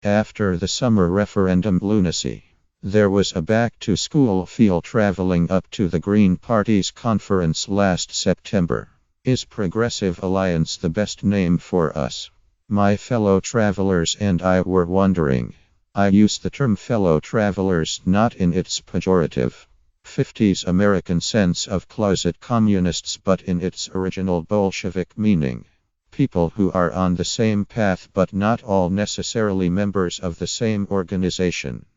After the summer referendum lunacy, there was a back-to-school feel traveling up to the Green Party's conference last September. Is Progressive Alliance the best name for us? My fellow travelers and I were wondering. I use the term fellow travelers not in its pejorative 50s American sense of closet communists, but in its original Bolshevik meaning. People who are on the same path but not all necessarily members of the same organization.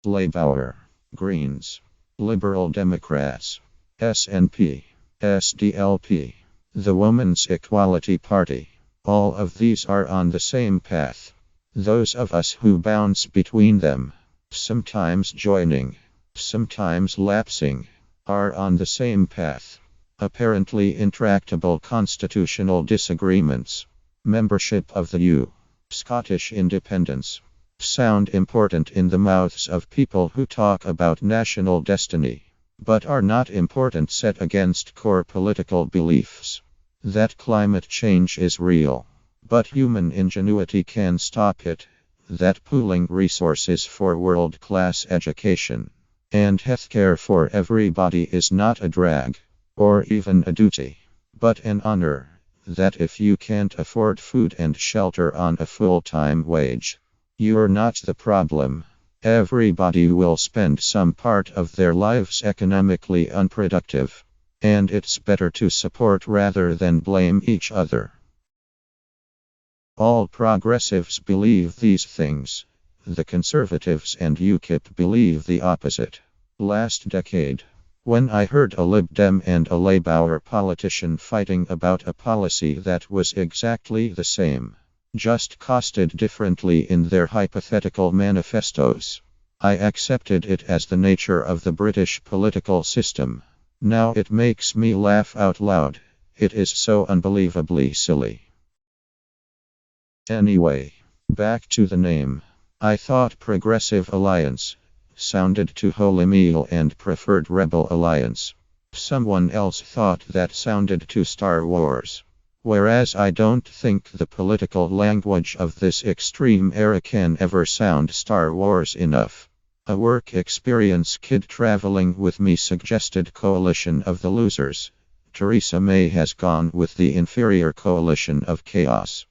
Labour, Greens, Liberal Democrats, SNP, SDLP, the Women's Equality Party. All of these are on the same path. Those of us who bounce between them, sometimes joining, sometimes lapsing, are on the same path. Apparently intractable constitutional disagreements. Membership of the Scottish independence. Sound important in the mouths of people who talk about national destiny, but are not important set against core political beliefs. That climate change is real, but human ingenuity can stop it. That pooling resources for world-class education and healthcare for everybody is not a drag, or even a duty, but an honor. That if you can't afford food and shelter on a full-time wage, you're not the problem. Everybody will spend some part of their lives economically unproductive, and it's better to support rather than blame each other. All progressives believe these things. The conservatives and UKIP believe the opposite. Last decade, when I heard a Lib Dem and a Labour politician fighting about a policy that was exactly the same, just costed differently in their hypothetical manifestos, I accepted it as the nature of the British political system. Now it makes me laugh out loud. It is so unbelievably silly. Anyway, back to the name. I thought Progressive Alliance sounded too Holy Meal and preferred Rebel Alliance. Someone else thought that sounded too Star Wars. Whereas I don't think the political language of this extreme era can ever sound Star Wars enough. A work experience kid traveling with me suggested Coalition of the Losers. Theresa May has gone with the inferior Coalition of Chaos.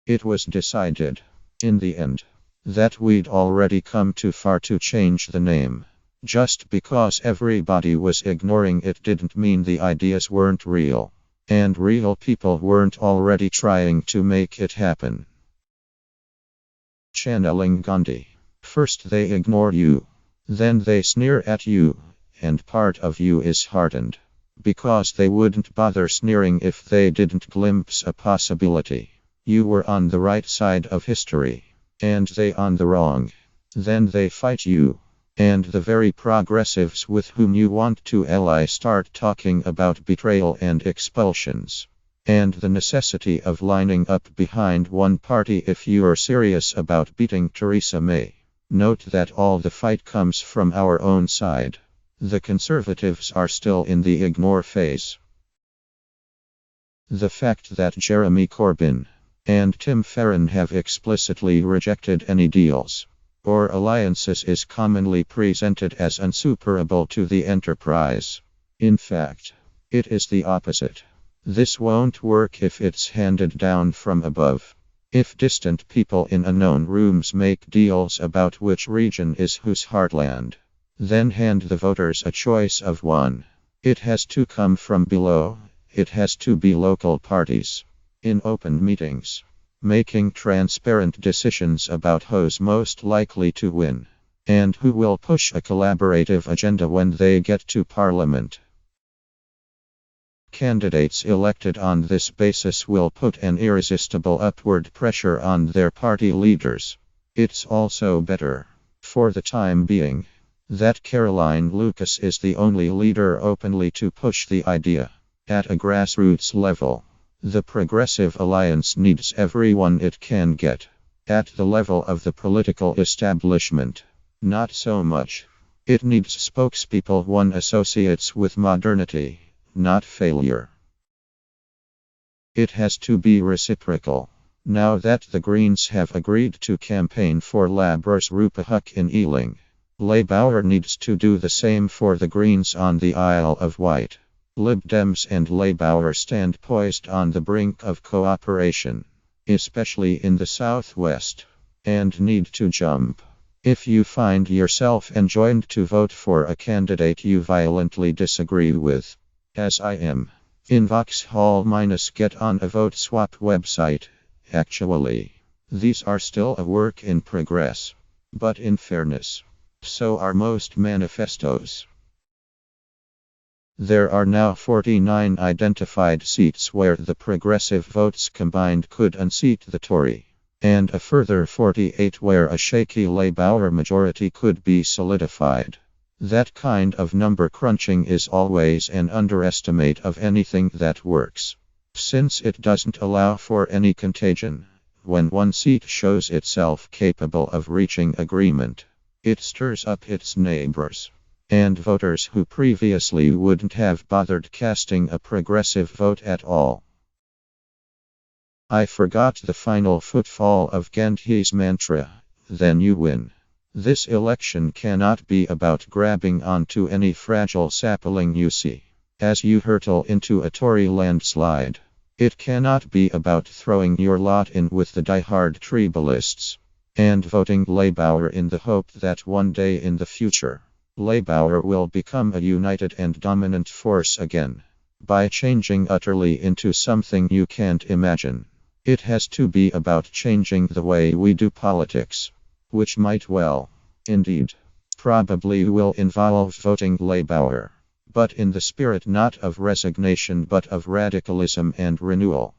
It was decided, in the end, that we'd already come too far to change the name. Just because everybody was ignoring it didn't mean the ideas weren't real, and real people weren't already trying to make it happen. Channeling Gandhi. First they ignore you, then they sneer at you, and part of you is hardened, because they wouldn't bother sneering if they didn't glimpse a possibility. You were on the right side of history, and they on the wrong. Then they fight you, and the very progressives with whom you want to ally start talking about betrayal and expulsions, and the necessity of lining up behind one party if you're serious about beating Theresa May. Note that all the fight comes from our own side. The Conservatives are still in the ignore phase. The fact that Jeremy Corbyn and Tim Farron have explicitly rejected any deals or alliances is commonly presented as insuperable to the enterprise. In fact, it is the opposite. This won't work if it's handed down from above. If distant people in unknown rooms make deals about which region is whose heartland, then hand the voters a choice of one. It has to come from below. It has to be local parties, in open meetings, making transparent decisions about who's most likely to win, and who will push a collaborative agenda when they get to Parliament. Candidates elected on this basis will put an irresistible upward pressure on their party leaders. It's also better, for the time being, that Caroline Lucas is the only leader openly to push the idea. At a grassroots level, the Progressive Alliance needs everyone it can get. At the level of the political establishment, not so much. It needs spokespeople one associates with modernity, not failure. It has to be reciprocal. Now that the Greens have agreed to campaign for Labour's Rupa Huq in Ealing, Labour needs to do the same for the Greens on the Isle of Wight. Lib Dems and Labour stand poised on the brink of cooperation, especially in the southwest, and need to jump. If you find yourself enjoined to vote for a candidate you violently disagree with, as I am, in Vauxhall-Get on a Vote Swap website, actually, these are still a work in progress. But in fairness, so are most manifestos. There are now 49 identified seats where the progressive votes combined could unseat the Tory, and a further 48 where a shaky Labour majority could be solidified. That kind of number crunching is always an underestimate of anything that works, since it doesn't allow for any contagion. When one seat shows itself capable of reaching agreement, it stirs up its neighbors and voters who previously wouldn't have bothered casting a progressive vote at all. I forgot the final footfall of Gandhi's mantra, then you win. This election cannot be about grabbing onto any fragile sapling you see as you hurtle into a Tory landslide. It cannot be about throwing your lot in with the die-hard tribalists and voting Labour in the hope that one day in the future, Labour will become a united and dominant force again, by changing utterly into something you can't imagine. It has to be about changing the way we do politics, which might well, indeed, probably will involve voting Labour, but in the spirit not of resignation but of radicalism and renewal.